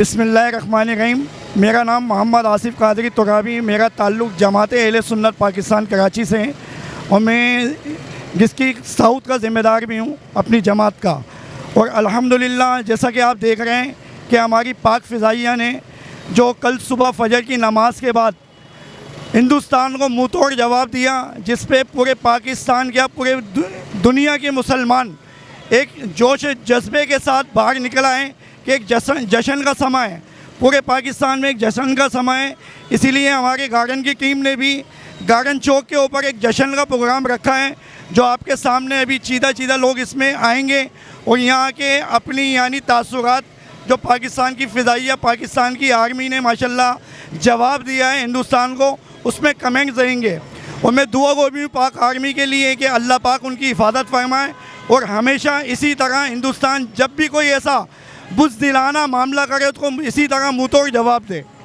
बिस्मिल्लाहिर्रहमानिर्रहीम। मेरा नाम मोहम्मद आसिफ़ कादरी तुराबी, मेरा ताल्लुक़ जमात अहले सुन्नत पाकिस्तान कराची से है और मैं जिसकी साउथ का ज़िम्मेदार भी हूँ अपनी जमात का। और अल्हम्दुलिल्लाह जैसा कि आप देख रहे हैं कि हमारी पाक फ़िज़ाइया ने जो कल सुबह फ़जर की नमाज के बाद हिंदुस्तान को मुँह तोड़ जवाब दिया, जिस पे पूरे पाकिस्तान क्या पूरे दुनिया के मुसलमान एक जोश जज्बे के साथ बाहर निकल आए कि एक जश्न का समय है, पूरे पाकिस्तान में एक जश्न का समय है। इसीलिए हमारे गार्डन की टीम ने भी गार्डन चौक के ऊपर एक जश्न का प्रोग्राम रखा है, जो आपके सामने अभी चीदा लोग इसमें आएंगे और यहाँ के अपनी यानी तासुरात जो पाकिस्तान की फ़िज़ाइया, पाकिस्तान की आर्मी ने माशाल्लाह जवाब दिया है हिंदुस्तान को, उसमें कमेंट्स देंगे। और मैं दुआ गो भी पाक आर्मी के लिए कि अल्लाह पाक उनकी हिफाजत फरमाए और हमेशा इसी तरह हिंदुस्तान जब भी कोई ऐसा बुज़दिलाना मामला करे उसको इसी तरह मुँह तोड़ जवाब दे।